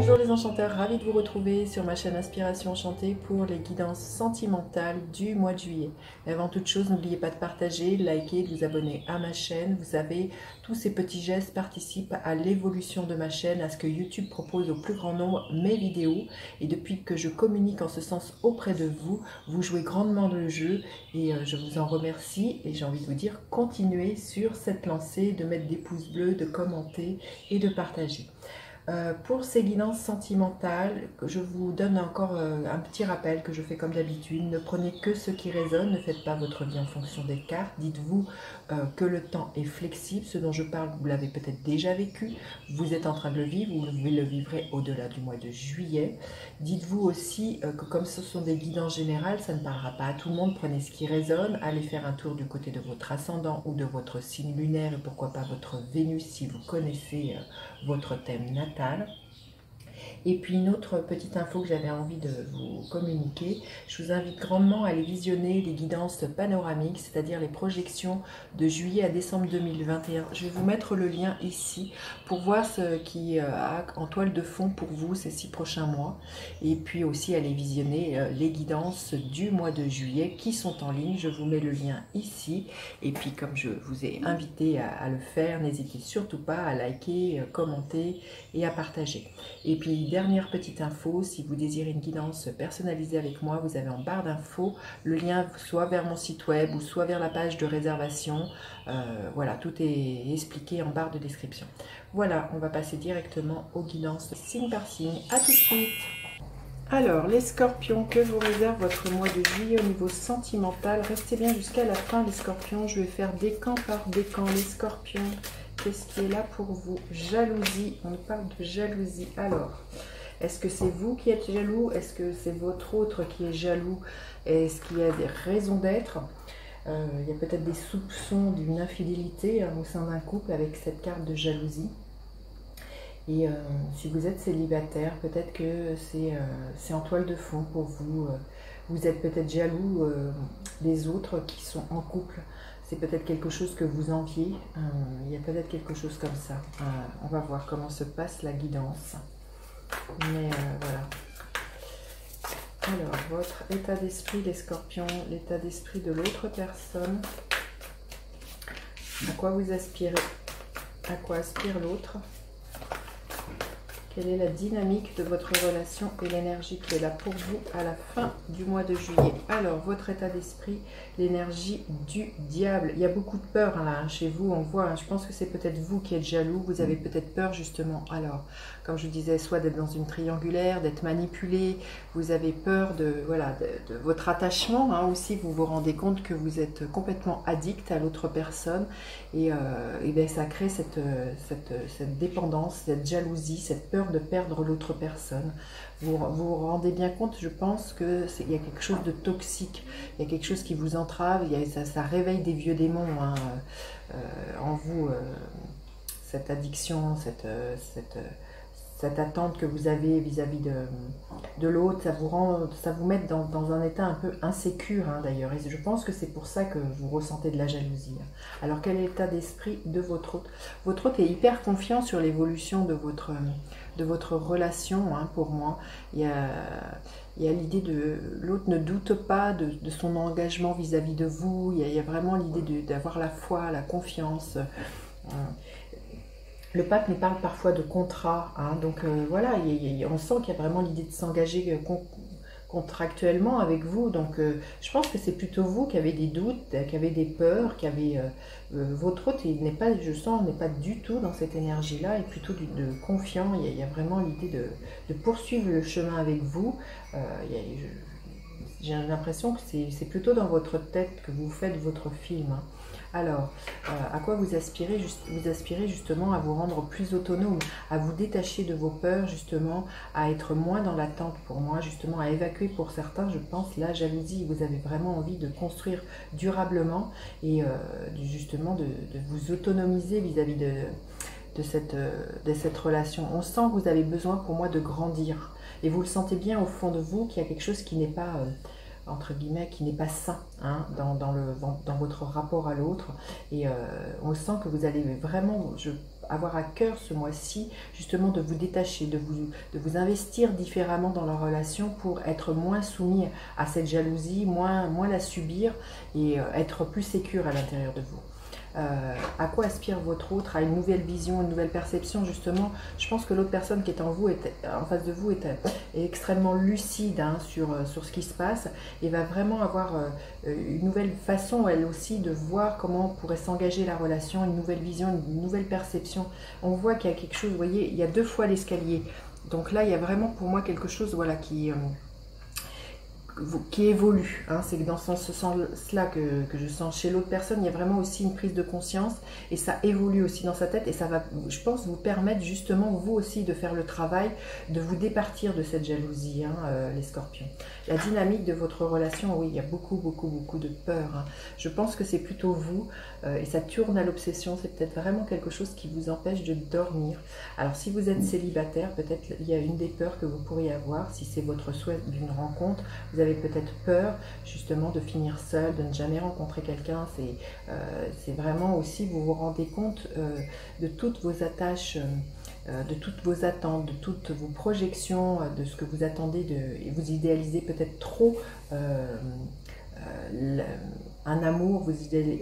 Bonjour les enchanteurs, ravi de vous retrouver sur ma chaîne Inspiration Enchantée pour les guidances sentimentales du mois de juillet. Et avant toute chose, n'oubliez pas de partager, de liker, de vous abonner à ma chaîne. Vous savez, tous ces petits gestes participent à l'évolution de ma chaîne, à ce que YouTube propose au plus grand nombre mes vidéos. Et depuis que je communique en ce sens auprès de vous, vous jouez grandement le jeu et je vous en remercie. Et j'ai envie de vous dire, continuez sur cette lancée, de mettre des pouces bleus, de commenter et de partager. Pour ces guidances sentimentales, je vous donne encore un petit rappel que je fais comme d'habitude. Ne prenez que ce qui résonne, ne faites pas votre vie en fonction des cartes. Dites-vous que le temps est flexible. Ce dont je parle, vous l'avez peut-être déjà vécu. Vous êtes en train de le vivre, vous le vivrez au-delà du mois de juillet. Dites-vous aussi que comme ce sont des guidances générales, ça ne parlera pas à tout le monde. Prenez ce qui résonne, allez faire un tour du côté de votre ascendant ou de votre signe lunaire et pourquoi pas votre Vénus si vous connaissez votre thème natal. Et puis une autre petite info que j'avais envie de vous communiquer, je vous invite grandement à aller visionner les guidances panoramiques, c'est-à-dire les projections de juillet à décembre 2021. Je vais vous mettre le lien ici pour voir ce qui a en toile de fond pour vous ces 6 prochains mois. Et puis aussi aller visionner les guidances du mois de juillet qui sont en ligne. Je vous mets le lien ici. Et puis comme je vous ai invité à le faire, n'hésitez surtout pas à liker, commenter et à partager. Et puis dernière petite info, si vous désirez une guidance personnalisée avec moi, vous avez en barre d'infos le lien soit vers mon site web ou soit vers la page de réservation. Voilà, tout est expliqué en barre de description. Voilà, on va passer directement aux guidances signe par signe. À tout de suite. Alors, les scorpions, que vous réserve votre mois de juillet au niveau sentimental? Restez bien jusqu'à la fin, les scorpions. Je vais faire décan par décan. Les scorpions, qu'est-ce qui est là pour vous? Jalousie, on parle de jalousie. Alors, est-ce que c'est vous qui êtes jaloux? Est-ce que c'est votre autre qui est jaloux? Est-ce qu'il y a des raisons d'être? Il y a peut-être des soupçons d'une infidélité au sein d'un couple avec cette carte de jalousie. Et si vous êtes célibataire, peut-être que c'est en toile de fond pour vous. Vous êtes peut-être jaloux des autres qui sont en couple. C'est peut-être quelque chose que vous enviez. Il y a peut-être quelque chose comme ça. On va voir comment se passe la guidance. Mais voilà. Alors, votre état d'esprit, les scorpions, l'état d'esprit de l'autre personne. À quoi vous aspirez? À quoi aspire l'autre? Quelle est la dynamique de votre relation et l'énergie qui est là pour vous à la fin du mois de juillet? Alors, votre état d'esprit, l'énergie du diable. Il y a beaucoup de peur là, chez vous, on voit. Je pense que c'est peut-être vous qui êtes jaloux. Vous avez peut-être peur justement. Alors, comme je disais, soit d'être dans une triangulaire, d'être manipulé. Vous avez peur de votre attachement. Aussi, vous vous rendez compte que vous êtes complètement addict à l'autre personne. Et bien, ça crée cette dépendance, cette jalousie, cette peur de perdre l'autre personne. Vous vous rendez bien compte, je pense, qu'il y a quelque chose de toxique, il y a quelque chose qui vous entrave, ça réveille des vieux démons en vous, cette addiction, cette attente que vous avez vis-à-vis de l'autre, ça vous met dans un état un peu insécure d'ailleurs. Et je pense que c'est pour ça que vous ressentez de la jalousie. Alors quel est l'état d'esprit de votre hôte? Votre hôte est hyper confiant sur l'évolution de votre relation, pour moi. Il y a l'idée de l'autre ne doute pas de son engagement vis-à-vis de vous. Il y a vraiment l'idée d'avoir la foi, la confiance. Le pape nous parle parfois de contrat, donc voilà, on sent qu'il y a vraiment l'idée de s'engager contractuellement avec vous. Donc je pense que c'est plutôt vous qui avez des doutes, qui avez des peurs, qui avez votre hôte, je sens, n'est pas du tout dans cette énergie-là, et plutôt de confiant. Il y a vraiment l'idée de poursuivre le chemin avec vous. J'ai l'impression que c'est plutôt dans votre tête que vous faites votre film. Alors, à quoi vous aspirez? Vous aspirez justement à vous rendre plus autonome, à vous détacher de vos peurs, justement, à être moins dans l'attente pour moi, justement, à évacuer pour certains, je pense, la jalousie. Vous avez vraiment envie de construire durablement et justement de vous autonomiser vis-à-vis de cette relation. On sent que vous avez besoin pour moi de grandir. Et vous le sentez bien au fond de vous qu'il y a quelque chose qui n'est pas entre guillemets, qui n'est pas sain hein, dans votre rapport à l'autre. Et on sent que vous allez vraiment avoir à cœur ce mois-ci justement de vous détacher, de vous investir différemment dans la relation pour être moins soumis à cette jalousie, moins la subir et être plus sécure à l'intérieur de vous. À quoi aspire votre autre? À une nouvelle vision, une nouvelle perception justement. Je pense que l'autre personne qui est en face de vous est extrêmement lucide hein, sur ce qui se passe et va vraiment avoir une nouvelle façon elle aussi de voir comment pourrait s'engager la relation, une nouvelle vision, une nouvelle perception. On voit qu'il y a quelque chose, vous voyez, il y a 2 fois l'escalier. Donc là il y a vraiment pour moi quelque chose voilà, qui évolue. Hein. C'est dans ce sens-là que je sens chez l'autre personne, il y a vraiment aussi une prise de conscience et ça évolue aussi dans sa tête et ça va, je pense, vous permettre justement vous aussi de faire le travail, de vous départir de cette jalousie, hein, les scorpions. La dynamique de votre relation, oui, il y a beaucoup de peur. Hein. Je pense que c'est plutôt vous et ça tourne à l'obsession, c'est peut-être vraiment quelque chose qui vous empêche de dormir. Alors si vous êtes célibataire, peut-être il y a une des peurs que vous pourriez avoir, si c'est votre souhait d'une rencontre, vous avez peut-être peur justement de finir seul, de ne jamais rencontrer quelqu'un. C'est vraiment aussi, vous vous rendez compte de toutes vos attaches, de toutes vos attentes, de toutes vos projections, de ce que vous attendez, et vous idéalisez peut-être trop un amour,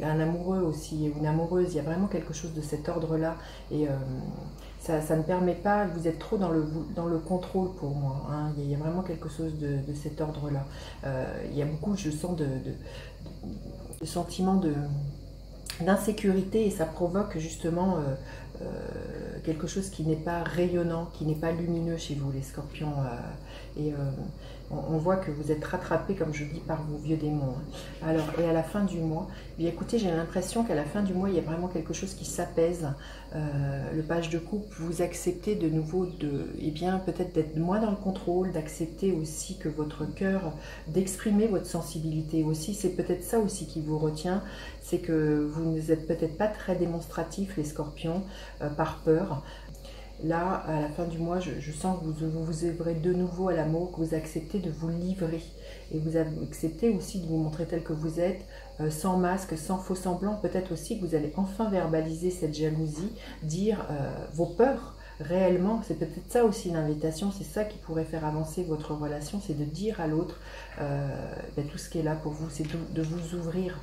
un amoureux aussi, ou une amoureuse. Il y a vraiment quelque chose de cet ordre-là. Et ça ne permet pas, vous êtes trop dans le contrôle pour moi. Hein. Il y a vraiment quelque chose de cet ordre-là. Il y a beaucoup, je sens, de sentiments d'insécurité et ça provoque justement quelque chose qui n'est pas rayonnant, qui n'est pas lumineux chez vous les scorpions. On voit que vous êtes rattrapés, comme je dis, par vos vieux démons. Alors, et à la fin du mois, bien écoutez, j'ai l'impression qu'à la fin du mois, il y a vraiment quelque chose qui s'apaise. Le page de coupe, vous acceptez de nouveau peut-être d'être moins dans le contrôle, d'accepter aussi que votre cœur, d'exprimer votre sensibilité aussi. C'est peut-être ça aussi qui vous retient, c'est que vous n'êtes peut-être pas très démonstratifs, les scorpions, par peur. Là, à la fin du mois, je sens que vous œuvrez de nouveau à l'amour, que vous acceptez de vous livrer. Et vous acceptez aussi de vous montrer tel que vous êtes, sans masque, sans faux semblant. Peut-être aussi que vous allez enfin verbaliser cette jalousie, dire vos peurs réellement. C'est peut-être ça aussi l'invitation, c'est ça qui pourrait faire avancer votre relation, c'est de dire à l'autre tout ce qui est là pour vous, c'est de vous ouvrir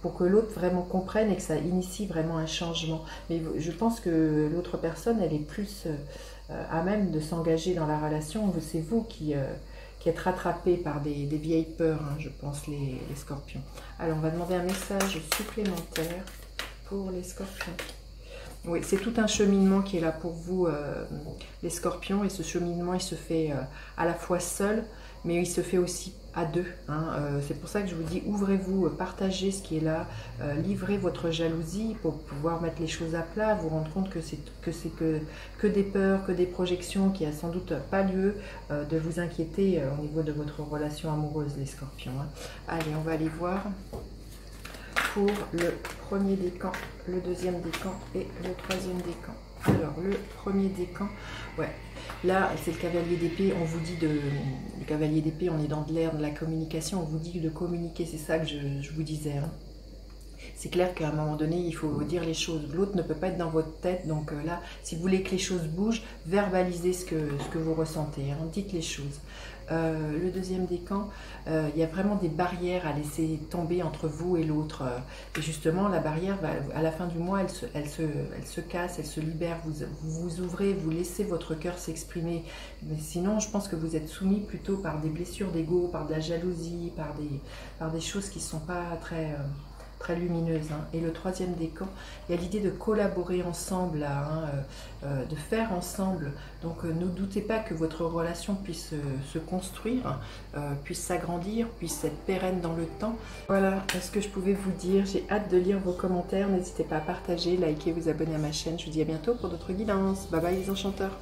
pour que l'autre vraiment comprenne et que ça initie vraiment un changement. Mais je pense que l'autre personne, elle est plus à même de s'engager dans la relation. C'est vous qui êtes rattrapé par des vieilles peurs, hein, je pense, les scorpions. Alors, on va demander un message supplémentaire pour les scorpions. Oui, c'est tout un cheminement qui est là pour vous, les scorpions, et ce cheminement, il se fait à la fois seul, mais il se fait aussi à deux. Hein. C'est pour ça que je vous dis, ouvrez-vous, partagez ce qui est là, livrez votre jalousie pour pouvoir mettre les choses à plat, vous rendre compte que c'est que des peurs, que des projections, qui a sans doute pas lieu de vous inquiéter au niveau de votre relation amoureuse, les scorpions. Hein. Allez, on va aller voir pour le premier décan, le deuxième décan et le troisième décan. Alors, le premier décan, ouais, là, c'est le cavalier d'épée. On vous dit le cavalier d'épée, on est dans de l'air, de la communication, on vous dit de communiquer, c'est ça que je vous disais. Hein. C'est clair qu'à un moment donné, il faut dire les choses. L'autre ne peut pas être dans votre tête, donc là, si vous voulez que les choses bougent, verbalisez ce que vous ressentez, hein, dites les choses. Le deuxième décan, il y a vraiment des barrières à laisser tomber entre vous et l'autre. Et justement, la barrière, à la fin du mois, elle se casse, elle se libère. Vous vous ouvrez, vous laissez votre cœur s'exprimer. Mais sinon, je pense que vous êtes soumis plutôt par des blessures d'ego, par de la jalousie, par des choses qui ne sont pas très lumineuse. Hein. Et le troisième décan, il y a l'idée de collaborer ensemble, là, hein, de faire ensemble. Donc ne doutez pas que votre relation puisse se construire, puisse s'agrandir, puisse être pérenne dans le temps. Voilà ce que je pouvais vous dire. J'ai hâte de lire vos commentaires. N'hésitez pas à partager, liker, vous abonner à ma chaîne. Je vous dis à bientôt pour d'autres guidances. Bye bye les enchanteurs.